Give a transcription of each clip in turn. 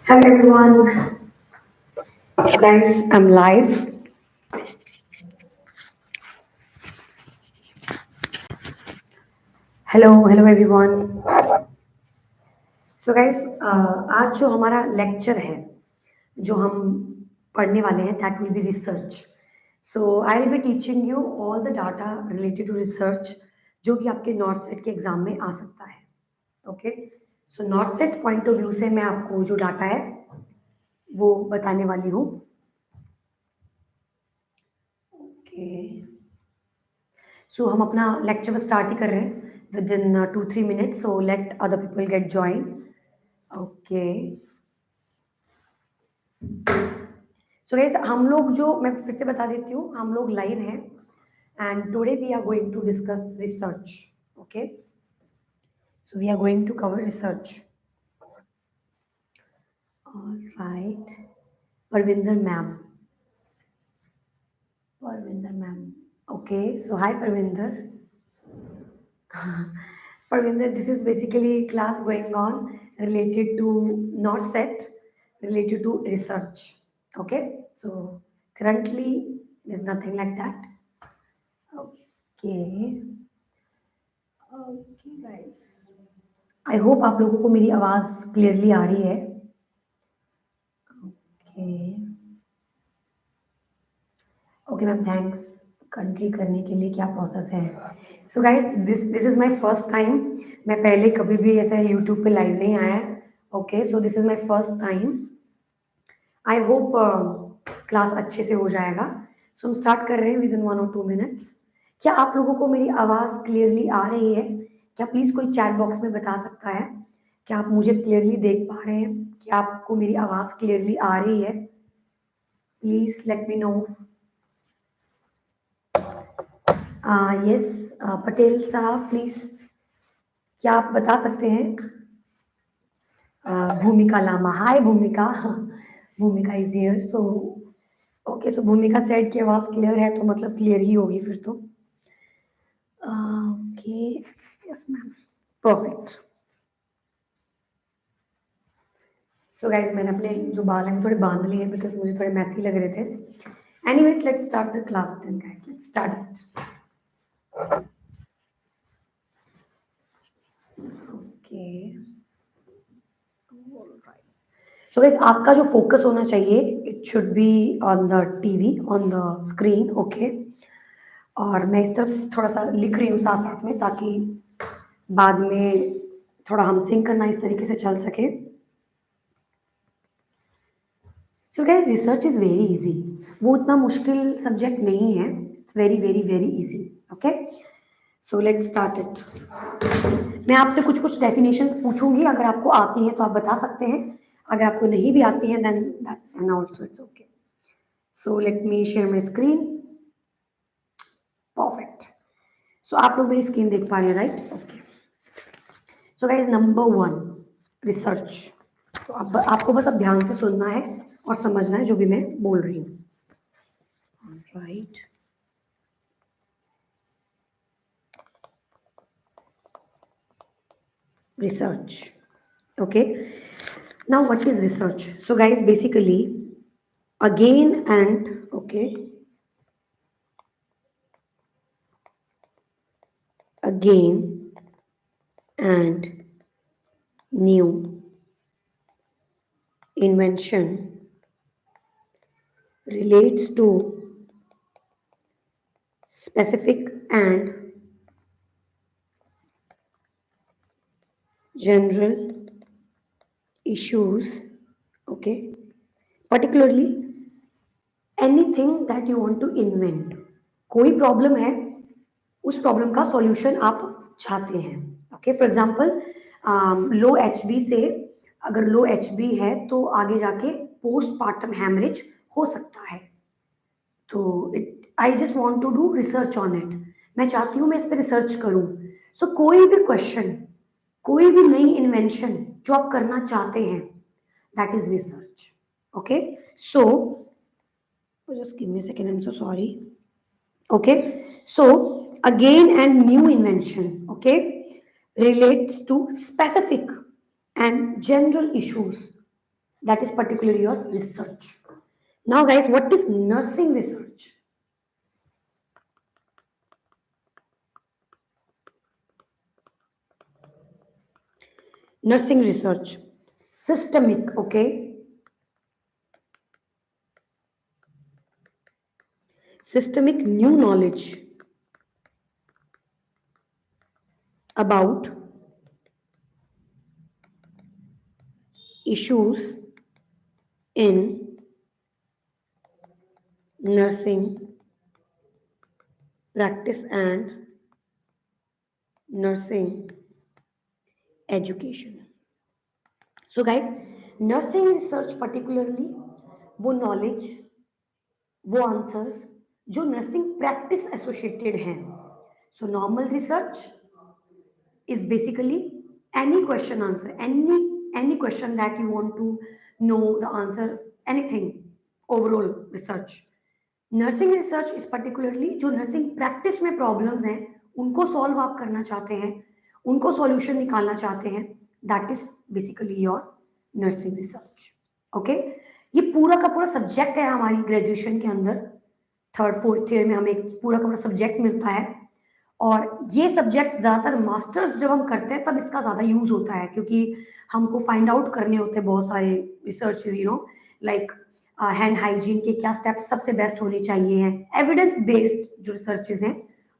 Hello everyone. So guys, I'm live. Hello everyone. So guys, आज जो हमारा lecture है, जो हम पढ़ने वाले हैं, that will be research. So I will be teaching you all the data related to research, जो कि आपके नॉर्सेट के एग्जाम में आ सकता है. Okay, so नॉर्सेट point of view से मैं आपको जो डाटा है वो बताने वाली हूँ. ओके, सो हम अपना लेक्चर स्टार्ट ही कर रहे हैं within 2-3 minutes. So let other people get joined. Okay. So guys, हम लोग जो मैं फिर से बता देती हूँ, हम लोग लाइव हैं and today we are going to discuss research. Okay. So we are going to cover research. All right. Parvinder ma'am. Parvinder ma'am. Okay. So hi Parvinder. Parvinder, this is basically class going on related to NORCET, related to research. Okay, so currently there's nothing like that. Okay, okay guys. I hope आप लोगों को मेरी आवाज clearly आ रही है. Okay. Okay ma'am, thanks. Country करने के लिए क्या प्रोसेस है? So guys, this is my first time. मैं पहले कभी भी ऐसे यूट्यूब पे लाइव नहीं आया. Okay, so this is my first time. I hope class अच्छे से हो जाएगा. सो हम स्टार्ट कर रहे हैं विद इन 1 or 2 मिनट्स. क्या आप लोगों को मेरी आवाज़ क्लियरली आ रही है? क्या प्लीज़ कोई चैट बॉक्स में बता सकता है? क्या आप मुझे क्लियरली देख पा रहे हैं? क्या आपको मेरी आवाज़ क्लियरली आ रही है? Please let me know. Yes, Patel साहब प्लीज़, क्या आप बता सकते हैं? भूमिका लामा, हाय भूमिका. भूमिका इज हियर. सो ओके, सो भूमिका सेड की आवाज़ क्लियर है तो मतलब क्लियर ही होगी फिर तो. Okay, yes ma'am, perfect. So guys, मैंने अपने जो बाल हैं थोड़े बांध लिए बिकॉज मुझे थोड़े मैसी लग रहे थे. Anyways, let's start the class then guys, let's start it. Okay, so guys, आपका जो फोकस होना चाहिए, it should be on the TV, on the screen. Okay, और मैं इस तरफ थोड़ा सा लिख रही हूँ साथ साथ में, ताकि बाद में थोड़ा हम सिंक करना इस तरीके से चल सके. So guys, research is very easy. वो उतना मुश्किल सब्जेक्ट नहीं है. It's very very very easy. Okay, so let's start it. मैं आपसे कुछ कुछ डेफिनेशंस पूछूंगी. अगर आपको आती हैं तो आप बता सकते हैं. अगर आपको नहीं भी आती है then also it's okay. So let me share my screen. Perfect. So आप लोग मेरी स्क्रीन देख पा रहे हैं, right? Okay. So guys, number 1, research. तो अब आपको बस अब ध्यान से सुनना है और समझना है जो भी मैं बोल रही हूँ. Right, research. Okay, now what is research? So guys, basically again and okay, again and new invention relates to specific and general issues. Okay, particularly anything that you want to invent. कोई problem है, उस problem का solution आप चाहते हैं. Okay, for example low HB से, अगर लो HB है तो आगे जाके पोस्टपार्टम हैमरेज हो सकता है. तो I just want to do research on it. मैं चाहती हूँ मैं इस पर रिसर्च करूँ. सो कोई भी क्वेश्चन, कोई भी नई इन्वेंशन जो आप करना चाहते हैं, that is research. Okay, so just give me a second, I'm so sorry. Okay, so again and new invention, okay, relates to specific and general issues. That is particularly your research. Now, guys, what is nursing research? Nursing research, systemic, okay? Systemic new knowledge about issues in nursing practice and nursing education. So guys, nursing research particularly वो knowledge, वो answers जो nursing practice associated हैं. So normal research is basically any question answer, any question that you want to know the answer, anything overall research. Nursing research is particularly जो nursing practice में problems हैं उनको solve आप करना चाहते हैं, उनको सॉल्यूशन निकालना चाहते हैं, that is basically your nursing research. Okay, ये पूरा का पूरा सब्जेक्ट है हमारी ग्रेजुएशन के अंदर. थर्ड फोर्थ ईयर में हमें एक पूरा का पूरा सब्जेक्ट मिलता है और ये सब्जेक्ट ज़्यादातर मास्टर्स जब हम करते हैं तब इसका ज़्यादा यूज होता है क्योंकि हमको फाइंड आउट करने होते हैं बहुत सारे researches, you know, like hand hygiene के क्या स्टेप्स सबसे बेस्ट होने चाहिए हैं, एविडेंस बेस्ड जो रिसर्चेज हैं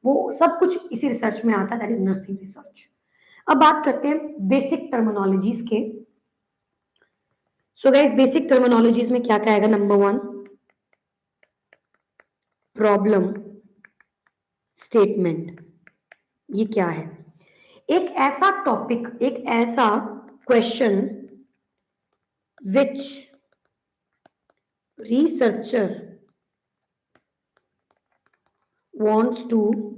वो सब कुछ इसी रिसर्च में आता है, दैट इज नर्सिंग रिसर्च. अब बात करते हैं बेसिक टर्मिनोलॉजीज के. सो गाइस, बेसिक टर्मिनोलॉजीज में क्या क्या आएगा? Number 1, problem statement. ये क्या है? एक ऐसा टॉपिक, एक ऐसा question which researcher wants to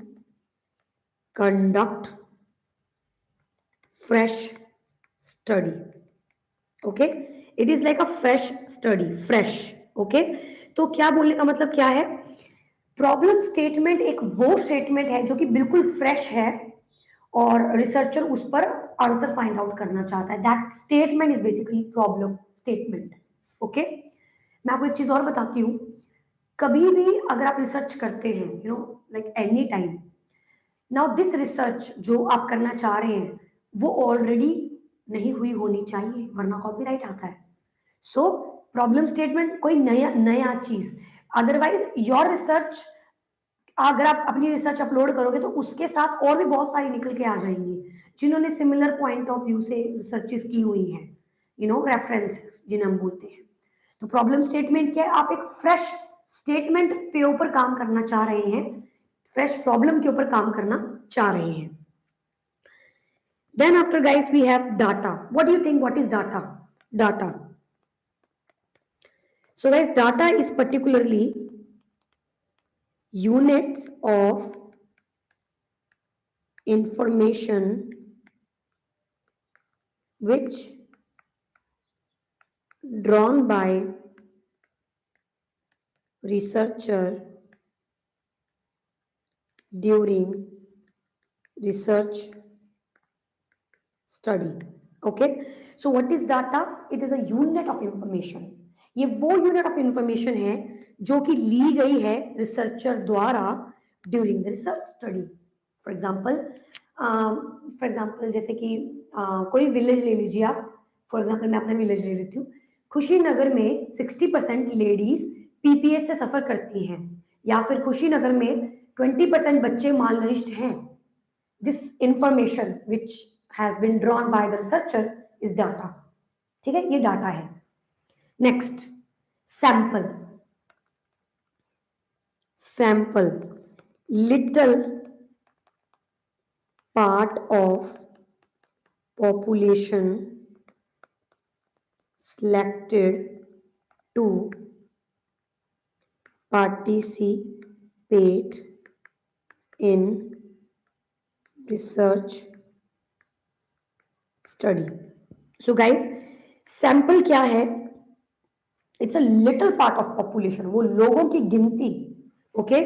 conduct fresh study. Okay, it is like a fresh study, fresh. Okay, तो क्या बोलने का मतलब क्या है? प्रॉब्लम स्टेटमेंट एक वो स्टेटमेंट है जो कि बिल्कुल फ्रेश है और रिसर्चर उस पर आंसर फाइंड आउट करना चाहता है. That statement is basically problem statement. Okay, मैं आपको एक चीज और बताती हूँ. कभी भी अगर आप रिसर्च करते हैं, you know, like any time, now this research जो आप करना चाह रहे हैं वो ऑलरेडी नहीं हुई होनी चाहिए वरना कॉपीराइट आता है. सो प्रॉब्लम स्टेटमेंट कोई नया नया चीज, अदरवाइज योर रिसर्च, अगर आप अपनी रिसर्च अपलोड करोगे तो उसके साथ और भी बहुत सारी निकल के आ जाएंगी जिन्होंने सिमिलर पॉइंट ऑफ व्यू से रिसर्चेस की हुई हैं, यू नो, रेफरेंसेस जिन्हें हम बोलते हैं. तो प्रॉब्लम स्टेटमेंट क्या है? आप एक फ्रेश स्टेटमेंट के ऊपर काम करना चाह रहे हैं, फ्रेश प्रॉब्लम के ऊपर काम करना चाह रहे हैं. Then after guys we have data. What do you think? What is data? Data. So guys, data is particularly units of information which drawn by researcher during research study. Okay, so what is data? It is a unit of information. ये वो unit of information है जो कि ली गई है researcher द्वारा during the research study. For example जैसे कि कोई विलेज ले लीजिए आप. फॉर एग्जाम्पल मैं अपना विलेज ले लेती हूँ. खुशीनगर में 60% लेडीज पीपीएस से सफर करती हैं या फिर खुशीनगर में 20% बच्चे मालनरिश्ड हैं. This information which has been drawn by the researcher is data. ठीक है, ये डाटा है. Next, sample. Sample, little part of population selected to participate in research study. So guys, sample क्या है? It's a little part of population, वो लोगों की गिनती, ओके,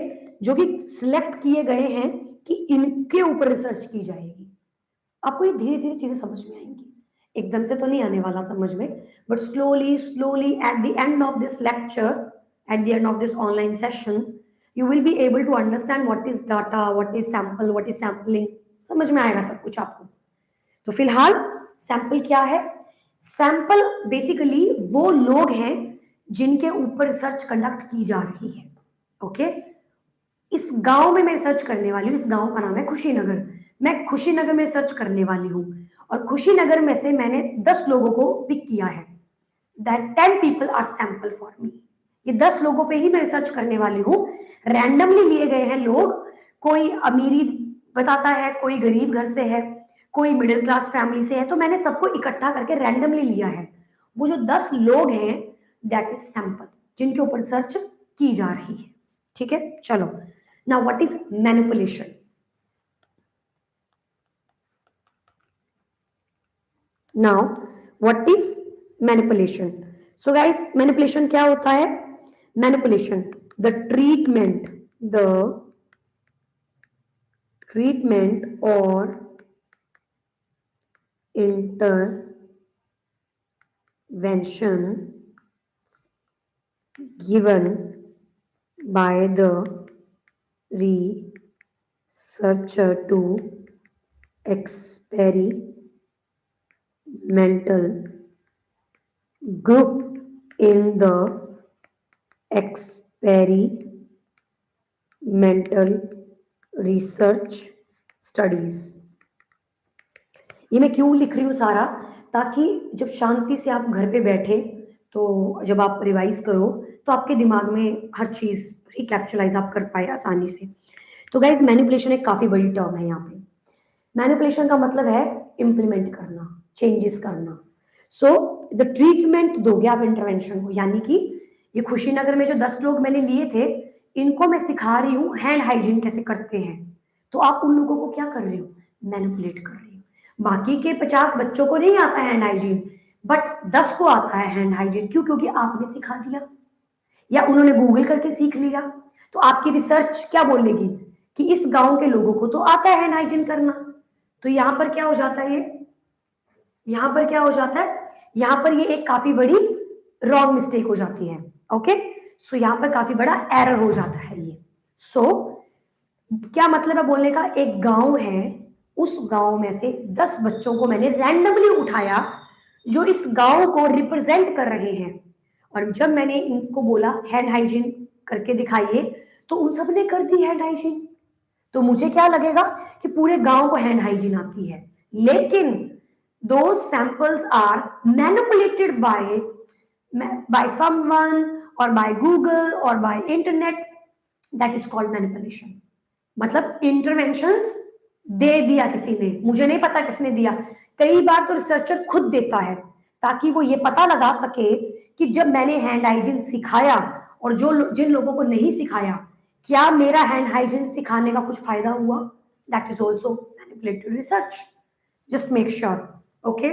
जो कि सिलेक्ट किए गए हैं कि इनके ऊपर रिसर्च की जाएगी. आपको ये धीरे धीरे चीजें समझ में आएंगी. एकदम से तो नहीं आने वाला समझ में, but slowly slowly at the end of this lecture, at the end of this online session, you will be able to understand what is data, what is sample, what is sampling, समझ में आएगा सब कुछ आपको। तो फिलहाल sample क्या है? सैंपल बेसिकली वो लोग हैं जिनके ऊपर रिसर्च कंडक्ट की जा रही है। ओके, इस गांव में मैं रिसर्च करने वाली हूँ, इस गांव का नाम है खुशीनगर, मैं खुशीनगर में रिसर्च करने वाली हूँ, और खुशीनगर में से मैंने 10 लोगों को पिक किया है, that 10 people are sample for me. ये 10 लोगों पे ही मैं रिसर्च करने वाली हूँ, रैंडमली लिए गए हैं लोग, कोई अमीरी बताता है, कोई गरीब घर से है, कोई मिडिल क्लास फैमिली से है, तो मैंने सबको इकट्ठा करके रैंडमली लिया है। वो जो 10 लोग हैं दैट इज सैंपल, जिनके ऊपर रिसर्च की जा रही है। ठीक है, चलो, now what is manipulation? Now what is manipulation? So guys, manipulation क्या होता है? Manipulation, the treatment, the treatment or intervention given by the researcher to experimental group in the experimental research studies। ये मैं क्यों लिख रही हूँ सारा? ताकि जब शांति से आप घर पे बैठे, तो जब आप रिवाइज करो तो आपके दिमाग में हर चीज रिकैप्चुलाइज आप कर पाए आसानी से। तो गाइज, मैनिपुलेशन एक काफी बड़ी टर्म है यहाँ पे। मैनिपुलेशन का मतलब है इम्प्लीमेंट करना, चेंजेस करना। सो द ट्रीटमेंट दोगे आप इंटरवेंशन को, यानी कि ये खुशीनगर में जो 10 लोग मैंने लिए थे, इनको मैं सिखा रही हूँ हैंड हाइजीन कैसे करते हैं। तो आप उन लोगों को क्या कर रहे हो? मैनिपुलेट कर रही हो। बाकी के 50 बच्चों को नहीं आता हैंड हाइजीन, बट 10 को आता है हैंड हाइजीन। क्यों? क्योंकि आपने सिखा दिया, या उन्होंने गूगल करके सीख लिया। तो आपकी रिसर्च क्या बोलेगी कि इस गांव के लोगों को तो आता है हैंड हाइजीन करना। तो यहां पर क्या हो जाता है? ये यहां पर क्या हो जाता है? यहां पर ये एक काफी बड़ी रॉन्ग मिस्टेक हो जाती है। ओके, सो यहां पर काफी बड़ा एरर हो जाता है ये। सो क्या मतलब है बोलने का? एक गांव है, उस गांव में से 10 बच्चों को मैंने रैंडमली उठाया जो इस गांव को रिप्रेजेंट कर रहे हैं, और जब मैंने इनको बोला हैंड हाइजीन करके दिखाइए, तो उन सब ने कर दी हैंड हाइजीन। तो मुझे क्या लगेगा कि पूरे गांव को हैंड हाइजीन आती है, लेकिन दो samples are manipulated by someone और बाय गूगल और by internet, that is called manipulation. मतलब इंटरवेंशंस दे दिया किसी ने, मुझे नहीं पता किसने दिया। कई बार तो रिसर्चर खुद देता है, ताकि वो ये पता लगा सके कि जब मैंने हैंड हाइजीन सिखाया और जिन लोगों को नहीं सिखाया, क्या मेरा हैंड हाइजीन सिखाने का कुछ फायदा हुआ? That is also manipulated research, just make sure. Okay,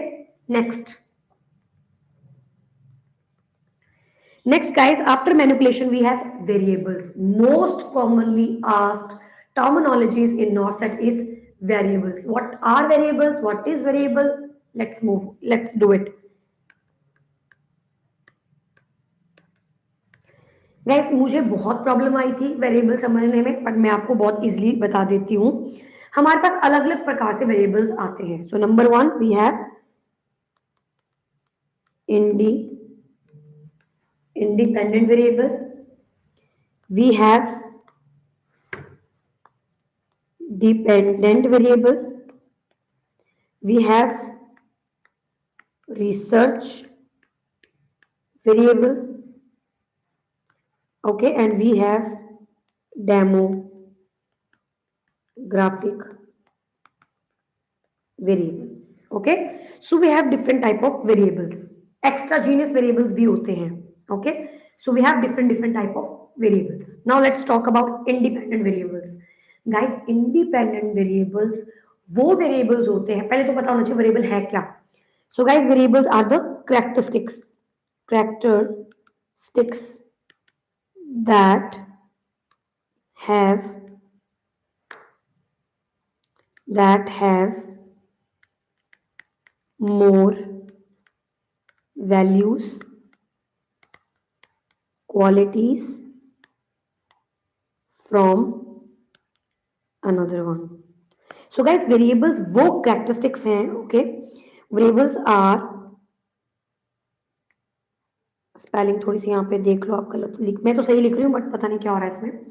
next. Next, guys, after manipulation, we have variables. Most commonly asked terminologies in NORCET is variables. What are variables? What is variable? Let's move. Let's do it. Guys, मुझे बहुत problem आई थी variable समझने में, पर मैं आपको बहुत easily बता देती हूँ। हमारे पास अलग अलग प्रकार से वेरिएबल्स आते हैं। So number 1 we have independent variable, we have dependent variable, we have research variable, okay, and we have demographic variable। okay, so we have different type of variables, extraneous variables भी होते हैं। okay, so we have different type of variables। now let's talk about independent variables। guys, independent variables वो variables होते हैं, पहले तो पता होना चाहिए variable है क्या। so guys, variables are the characteristics that have more values, qualities from another one. So guys, variables वो characteristics हैं, okay? Variables are, स्पेलिंग थोड़ी सी यहाँ पे देख लो, आप गलत लिख, मैं तो सही लिख रही हूँ बट पता नहीं क्या हो रहा है इसमें.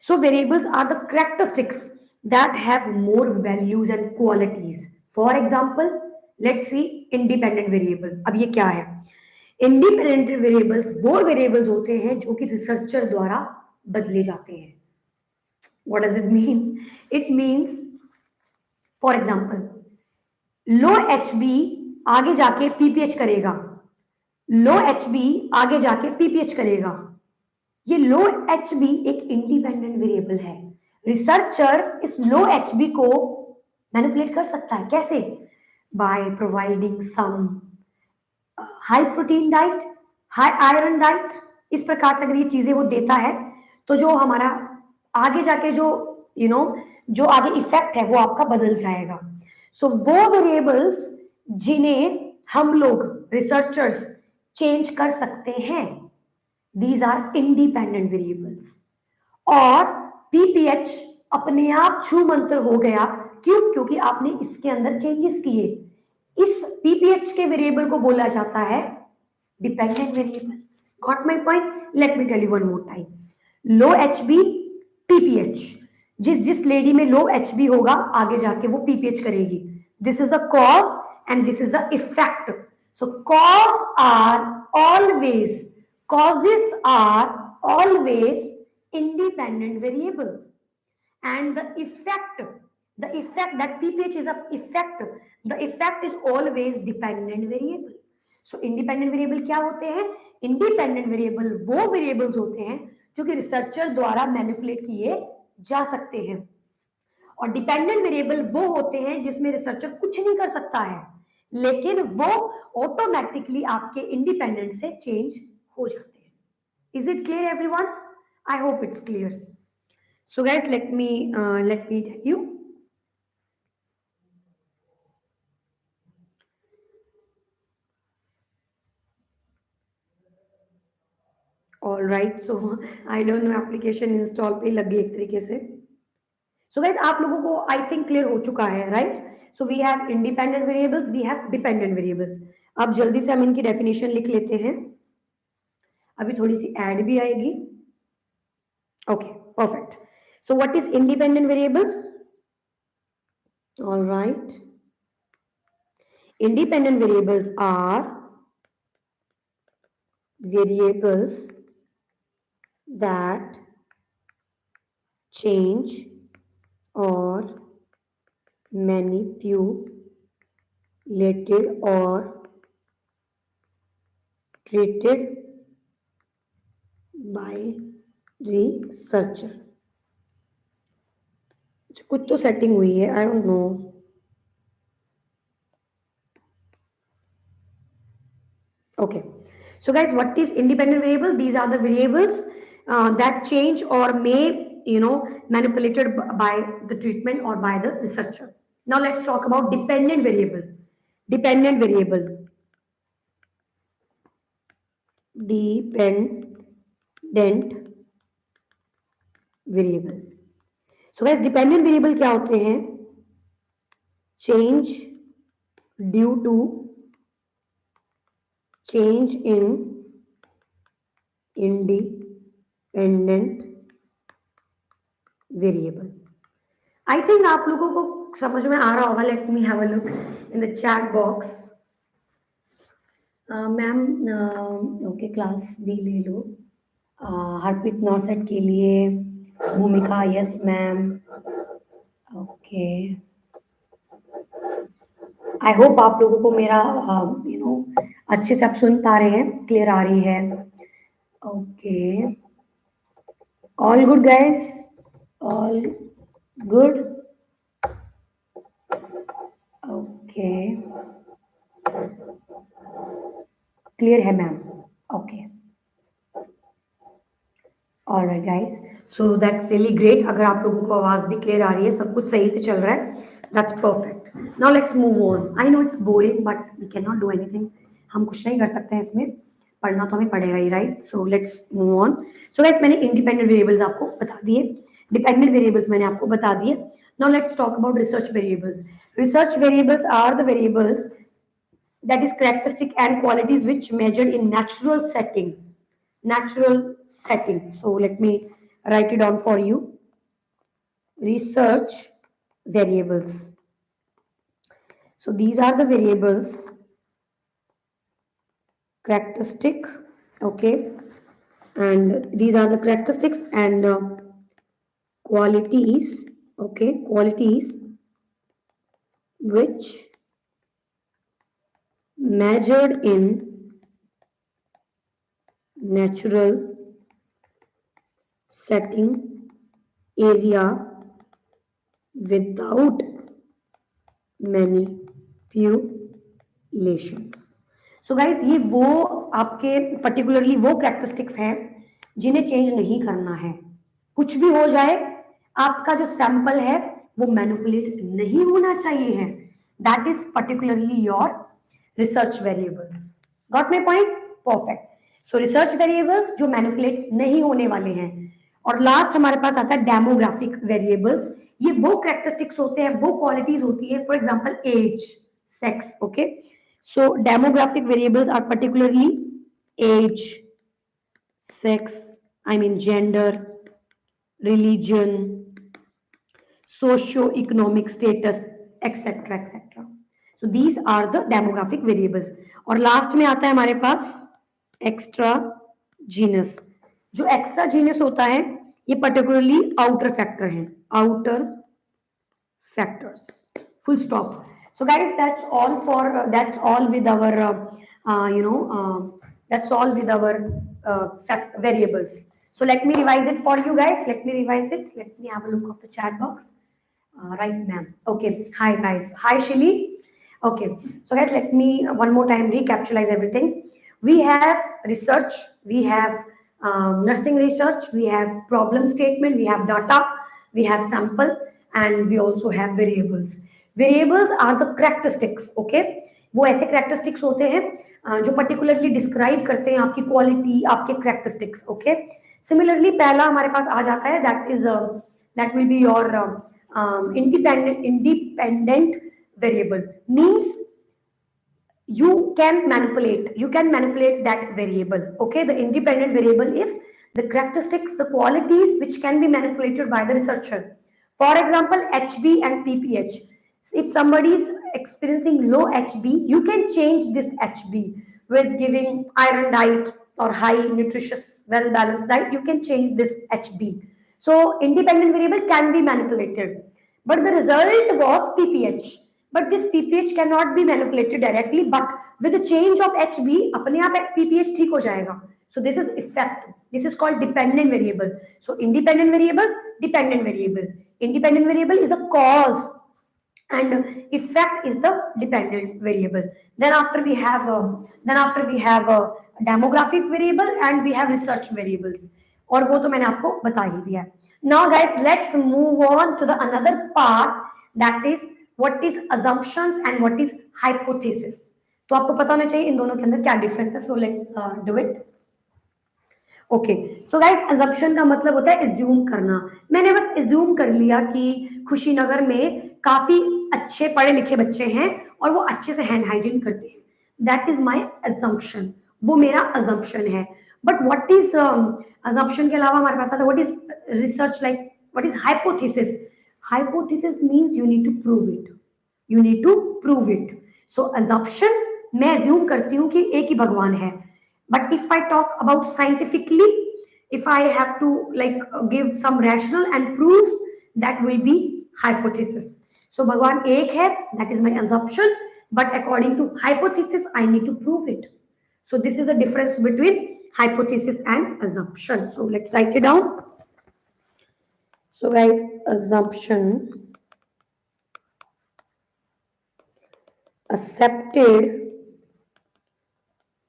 So variables are the characteristics that have more values and qualities. For example, let's see independent variable. अब ये क्या है? इंडिपेंडेंट वेरिएबल्स वो वेरिएबल्स होते हैं जो कि रिसर्चर द्वारा बदले जाते हैं. What does it mean? It means, for example, low H B आगे जाके पीपीएच करेगा, लो एच बी आगे जाके पीपीएच करेगा. ये लो एच बी एक इंडिपेंडेंट वेरिएबल है. रिसर्चर इस लो एच बी को मैनिपुलेट कर सकता है. कैसे? By providing some high protein diet, high iron diet. इस प्रकार से अगर ये चीजें वो देता है तो जो हमारा आगे जाके जो जो आगे इफेक्ट है वो आपका बदल जाएगा. सो वो वेरिएबल्स जिन्हें हम लोग रिसर्चर्स चेंज कर सकते हैं, दीज आर इंडिपेंडेंट वेरिएबल्स. और पीपीएच अपने आप छू मंतर हो गया. क्यों? क्योंकि आपने इसके अंदर चेंजेस किए. इस पीपीएच के वेरिएबल को बोला जाता है dependent variable. Got my point? Let me tell you one more time. Low H B, PPH. जिस जिस लेडी में लो एच बी होगा आगे जाके वो पीपीएच करेगी. This is the cause and this is the effect. So cause are always, causes are always independent variables, and the effect that pPH is a effect, the effect is always dependent variable. So independent variable क्या होते हैं? independent variable वो variables होते हैं जो कि researcher द्वारा manipulate किए जा सकते हैं, और डिपेंडेंट वेरिएबल वो होते हैं जिसमें रिसर्चर कुछ नहीं कर सकता है लेकिन वो ऑटोमेटिकली आपके इंडिपेंडेंट से चेंज हो जाते हैं. Is it clear everyone? I hope it's clear. So guys, let me tell you. All right, so I don't know application install पे लग गई एक तरीके से. So guys, आप लोगों को I think clear हो चुका है, right? So we have independent variables, we have dependent variables. अब जल्दी से हम इनकी definition लिख लेते हैं. अभी थोड़ी सी ऐड भी आएगी. Okay, perfect. So what is independent variable? All right. Independent variables are variables that change or manipulated or treated by researcher. कुछ तो सेटिंग हुई है, I don't know. Okay, so guys, what is independent variable? These are the variables that change or may manipulated by the treatment or by the researcher. Now let's talk about dependent variable. Dependent variable, dependent variable. So guys, dependent variable क्या होते हैं? Change due to change in independent variable. I think आप लोगों को समझ में आ रहा होगा. Let me have a look in the chat box. Ma'am okay, class भी ले लो. हरप्रीत नॉर्सेट के लिए भूमिका, yes ma'am. Okay, I hope आप लोगों को मेरा अच्छे से आप सुन पा रहे हैं, क्लियर आ रही है. Okay, all good guys, all good. Okay, clear है ma'am. Okay, alright guys, so that's really great. अगर आप लोगों को आवाज भी क्लियर आ रही है, सब कुछ सही से चल रहा है, that's perfect. Now let's move on. I know it's boring, but we cannot do anything. हम कुछ नहीं कर सकते हैं इसमें. पढ़ना तो हमें पड़ेगा ही, right? So let's move on. So guys, मैंने independent variables आपको बता दिए. Dependent variables मैंने आपको बता दिए. Now let's talk about research variables. Research variables are the variables that is characteristic and qualities which measured in natural setting. Natural setting. So let me write it down for you. Research variables. So these are the variables, characteristic, okay, and these are the characteristics and qualities, okay, qualities which measured in natural setting area without manipulations. So guys, ये वो आपके particularly वो characteristics हैं जिन्हें change नहीं करना है. कुछ भी हो जाए, आपका जो sample है वो manipulate नहीं होना चाहिए है. That is particularly your research variables. Got my point? Perfect. So research variables जो manipulate नहीं होने वाले हैं. और लास्ट हमारे पास आता है डेमोग्राफिक वेरिएबल्स. ये वो कैरेक्टरिस्टिक्स होते हैं, वो क्वालिटीज होती है, for example age, sex, okay. So demographic variables are particularly age, sex, I mean gender, religion, socio economic status, etcetera etcetera. So these are the demographic variables. और last में आता है हमारे पास एक्स्ट्रा जीनस. जो extraneous होता है ये पर्टिकुलरली आउटर फैक्टर है, outer factors, full stop. So guys that's all for that's all with our that's all with our variables. So let me revise it for you guys. Let me revise it. Let me have a look of the chat box. Right, ma'am. Okay. Hi, guys. Hi, Shili. Okay. So, guys, let me one more time recapitalize everything. We have research. We have nursing research. We have problem statement. We have data. We have sample, and we also have variables. Variables are the characteristics. Okay. वो ऐसे characteristics होते हैं जो particularly describe करते हैं आपकी quality, आपके characteristics. Okay. Similarly, पहला हमारे पास आ जाता है that will be your independent variable. Means you can manipulate that variable. Okay, the independent variable is the characteristics, the qualities which can be manipulated by the researcher. For example, HB and PPH. If somebody is experiencing low HB, you can change this HB with giving iron diet or high nutritious well balanced diet. You can change this HB. So independent variable can be manipulated, but the result was PPH. But this PPH cannot be manipulated directly, but with the change of HB, अपने आप PPH ठीक हो जाएगा. So this is effect. This is called dependent variable. So independent variable, dependent variable. Independent variable is the cause, and effect is the dependent variable. Then after we have a demographic variable and we have research variables. और वो तो मैंने आपको बता ही दिया. Now guys, let's move on to the another part, that is what is assumptions and what is hypothesis. तो आपको पता होना चाहिए इन दोनों के अंदर क्या डिफरेंस है. So let's do it. Okay. So guys, assumption का मतलब होता है एज्यूम करना. मैंने बस एज्यूम कर लिया कि खुशीनगर में काफी अच्छे पढ़े लिखे बच्चे हैं और वो अच्छे से हैंड हाइजीन करते हैं. That is my assumption. वो मेरा अजम्पशन है. बट व्हाट इज अजम्पशन के अलावा हमारे पास आता है what is research, like what is hypothesis. Hypothesis means you need to prove it. You need to prove it. So assumption, मैं एज्यूम करती हूँ कि एक ही भगवान है. But if I talk about scientifically, if I have to give some rational and proofs, that will be hypothesis. So Bhagwan ek hai, that is my assumption, but according to hypothesis I need to prove it. So this is the difference between hypothesis and assumption. So let's write it down. So guys, assumption, accepted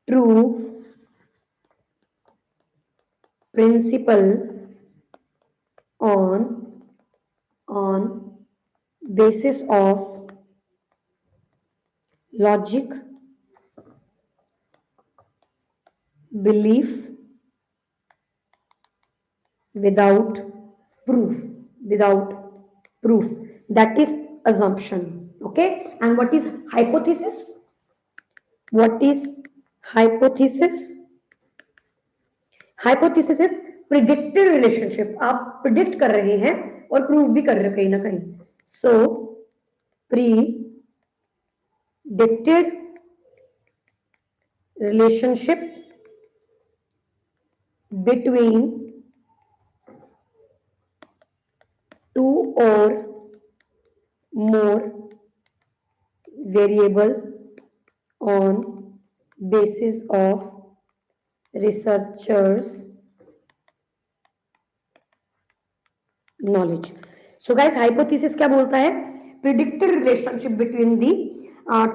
true principle on basis of logic, belief without proof, without proof, that is assumption. Okay, and what is hypothesis? What is hypothesis? Hypothesis is predicted relationship. आप predict कर रहे हैं और prove भी कर रहे हैं कहीं ना कहीं. So predicted relationship between two or more variable on basis of researchers knowledge. So guys, hypothesis क्या बोलता है? Predicted relationship between the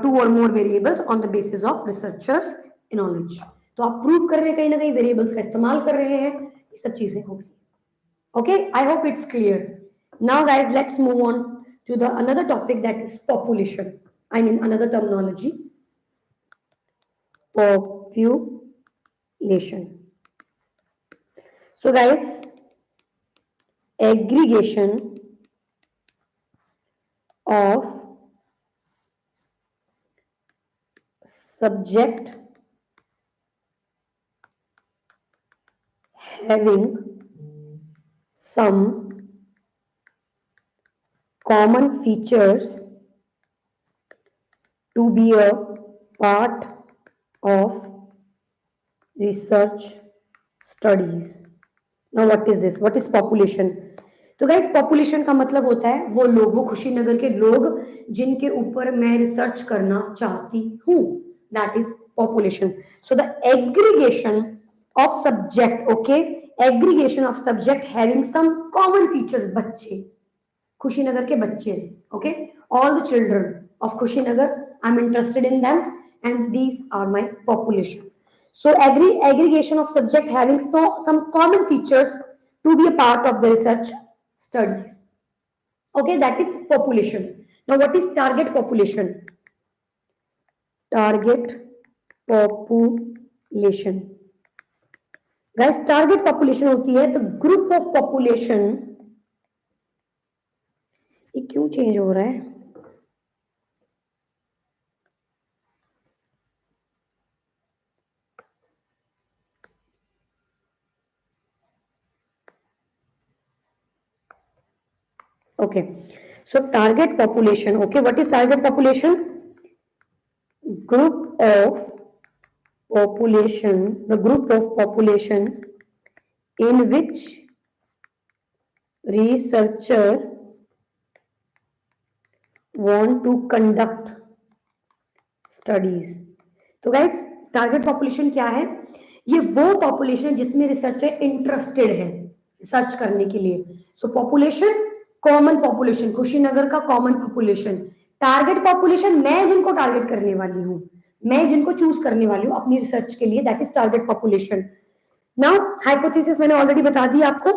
two or more variables on the basis of researchers knowledge. तो आप प्रूव कर रहे हैं कहीं ना कहीं वेरिएबल्स का इस्तेमाल कर रहे हैं, ये सब चीजें होगी. Okay, I hope it's clear. Now guys, let's move on to the another topic, that is population. I mean another terminology, population. So guys, aggregation of subject having some common features to be a part of research studies. Now what is this? What is population? तो guys, population का मतलब होता है वो लोग, वो खुशीनगर के लोग जिनके ऊपर मैं रिसर्च करना चाहती हूँ, that is population. So the aggregation of subject, okay, aggregation of subject having some common features, बच्चे, खुशीनगर के बच्चे, okay, all the children of Kushinagar, I am interested in them and these are my population. So aggregation of subject having some common features to be a part of the research studies. Okay, that is population. Now what is target population? Target population. Guys, target population होती है तो group of population. ये क्यों change हो रहा है? Okay, so target population. Okay, what is target population? Group of population, the group of population in which researcher want to conduct studies. तो guys, target population क्या है? ये वो population जिसमें रिसर्चर इंटरेस्टेड है रिसर्च करने के लिए. सो पॉपुलेशन, कॉमन पॉपुलेशन, खुशीनगर का कॉमन पॉपुलेशन. टारगेट पॉपुलेशन, मैं जिनको टारगेट करने वाली हूँ, मैं जिनको चूज करने वाली हूँ अपनी रिसर्च के लिए, that is target population. Now hypothesis मैंने ऑलरेडी बता दी आपको.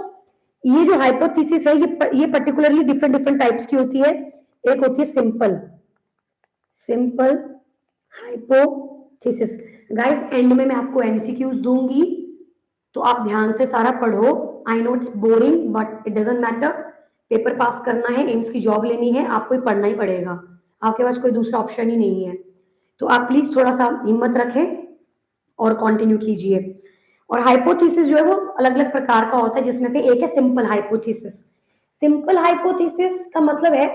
ये जो हाइपोथेसिस है ये पर्टिकुलरली डिफरेंट डिफरेंट टाइप्स की होती है. एक होती है सिंपल हाइपोथेसिस. गाइस, एंड में मैं आपको एमसीक्यूज दूंगी तो आप ध्यान से सारा पढ़ो. I know it's boring but it doesn't matter. Paper pass करना है, एम्स की जॉब लेनी है, आपको पढ़ना ही पड़ेगा, आपके पास कोई दूसरा ऑप्शन ही नहीं है. तो आप प्लीज थोड़ा सा हिम्मत रखें और कंटिन्यू कीजिए. और हाइपोथेसिस जो है वो अलग अलग प्रकार का होता है, जिसमें से एक है सिंपल हाइपोथेसिस. सिंपल हाइपोथेसिस का मतलब है,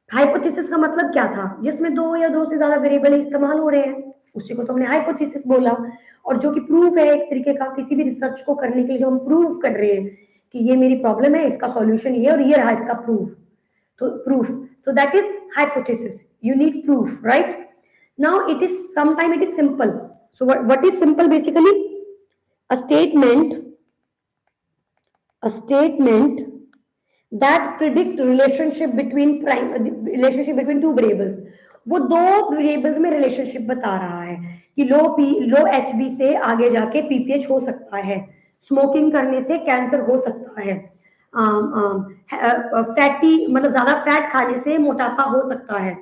हाइपोथेसिस का मतलब क्या था? जिसमें दो या दो से ज्यादा वेरिएबल इस्तेमाल हो रहे हैं, उसी को तो हमने हाइपोथेसिस बोला. और जो कि प्रूफ है एक तरीके का, किसी भी रिसर्च को करने के लिए जो हम प्रूव कर रहे हैं कि ये मेरी प्रॉब्लम है, इसका सॉल्यूशन ये और ये रहा इसका प्रूफ. तो proof, so that is hypothesis. You need proof, right? Now it is sometime it is simple. So what is simple? Basically a statement that predict relationship between two variables. वो दो variables में relationship बता रहा है कि लो HB से आगे जाके पीपीएच हो सकता है, स्मोकिंग करने से कैंसर हो सकता है, फैटी मतलब ज्यादा फैट खाने से मोटापा हो सकता है,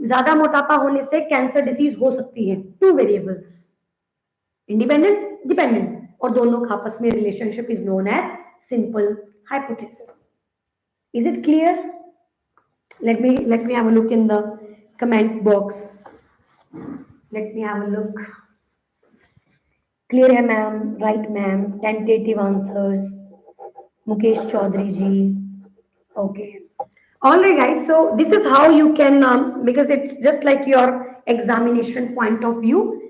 ज्यादा मोटापा होने से कैंसर डिसीज हो सकती है। टू वेरिएबल्स, इंडिपेंडेंट डिपेंडेंट, और दोनों का आपस में relationship is known as simple hypothesis. Is it clear? let me have a look in the comment box. Let me have a look. Clear है ma'am? Right ma'am, tentative answers, Mukesh Chaudhary ji. Okay. All right, guys. So this is how you can, because it's just like your examination point of view.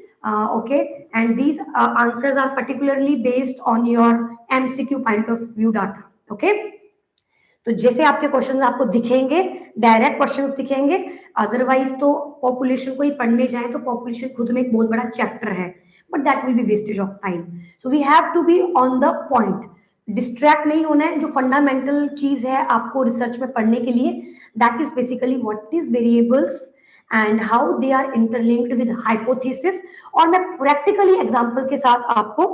Okay. And these answers are particularly based on your MCQ point of view data. Okay. तो जैसे आपके questions आपको दिखेंगे, direct questions दिखेंगे, otherwise तो population को ही पढ़ने जाए तो पॉपुलेशन खुद में एक बहुत बड़ा चैप्टर है, but that will be wastage of time. So we have to be on the point, distract नहीं होना है। जो फंडामेंटल चीज है आपको रिसर्च में पढ़ने के लिए, that is basically what is variables and how they are interlinked with hypothesis. और मैं प्रैक्टिकली एग्जांपल के साथ आपको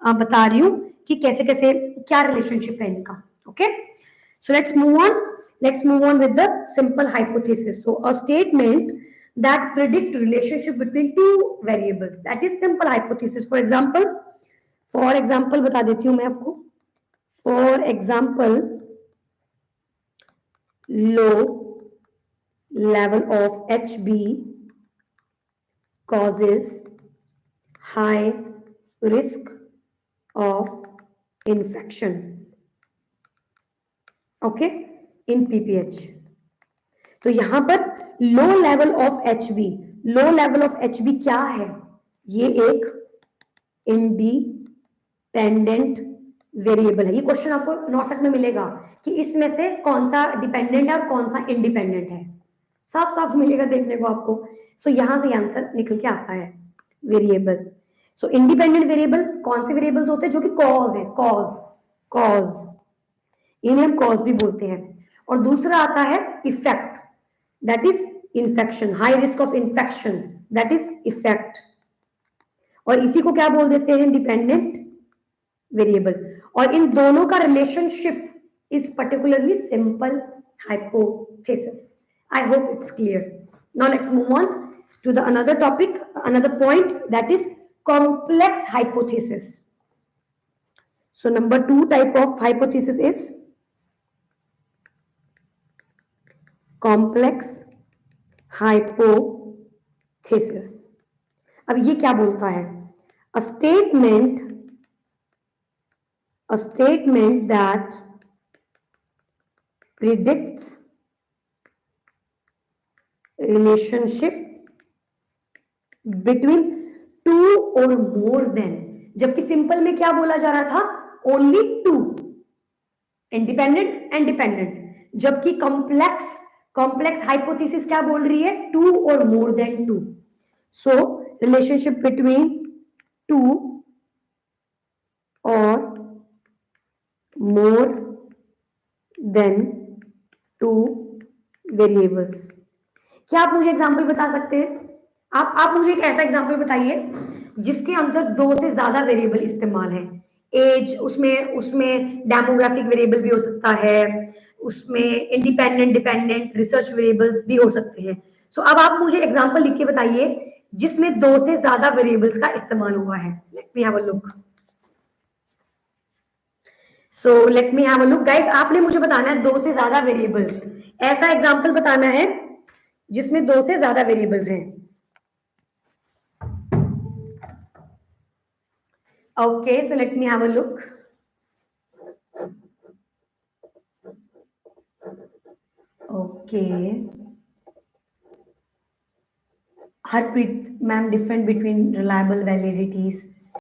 बता रही हूँ कि कैसे कैसे क्या रिलेशनशिप है इनका। Okay, so let's move on. Let's move on with the simple hypothesis. So a statement that predict relationship between two variables, that is simple hypothesis. For example बता देती हूँ मैं आपको। For example, low level of HB causes high risk of infection. Okay, in PPH. तो यहां पर low level of HB, low level of HB क्या है? ये एक इंडिपेंडेंट वेरिएबल है। ये क्वेश्चन आपको नॉर्सेट में मिलेगा कि इसमें से कौन सा डिपेंडेंट है और कौन सा इंडिपेंडेंट है, साफ साफ मिलेगा देखने को आपको। सो यहां से आंसर निकल के आता है वेरिएबल। सो इंडिपेंडेंट वेरिएबल कौन से वेरिएबल्स होते हैं? जो कि कॉज है, कॉज, इन्हें हम कॉज भी बोलते हैं। और दूसरा आता है effect, that is infection, high risk of infection, that is effect। और इसी को क्या बोल देते हैं? Dependent variable. और इन दोनों का relationship is particularly simple hypothesis. I hope it's clear. Now let's move on to the another topic, another point, that is complex hypothesis. So number 2 type of hypothesis is complex hypothesis. अब ये क्या बोलता है? a statement that predicts relationship between two or more than, जबकि simple में क्या बोला जा रहा था? Only two, independent and dependent. जबकि कॉम्प्लेक्स हाइपोथेसिस क्या बोल रही है? Two or more than two. So relationship between two or more than two variables. क्या आप मुझे एग्जांपल बता सकते हैं? आप मुझे एक ऐसा एग्जांपल बताइए जिसके अंदर दो से ज्यादा वेरिएबल इस्तेमाल है। एज, उसमें डेमोग्राफिक वेरिएबल भी हो सकता है, उसमें इंडिपेंडेंट डिपेंडेंट रिसर्च वेरिएबल्स भी हो सकते हैं। सो अब आप मुझे एग्जांपल लिख के बताइए जिसमें दो से ज्यादा वेरिएबल्स का इस्तेमाल हुआ है। Late me have a look. So let me have a look guys, आपने मुझे बताना है दो से ज्यादा वेरिएबल्स, ऐसा एग्जांपल बताना है जिसमें दो से ज्यादा वेरिएबल्स हैं। Okay, so let me have a look. Okay, Harpreet ma'am, different between reliable वैलिडिटीज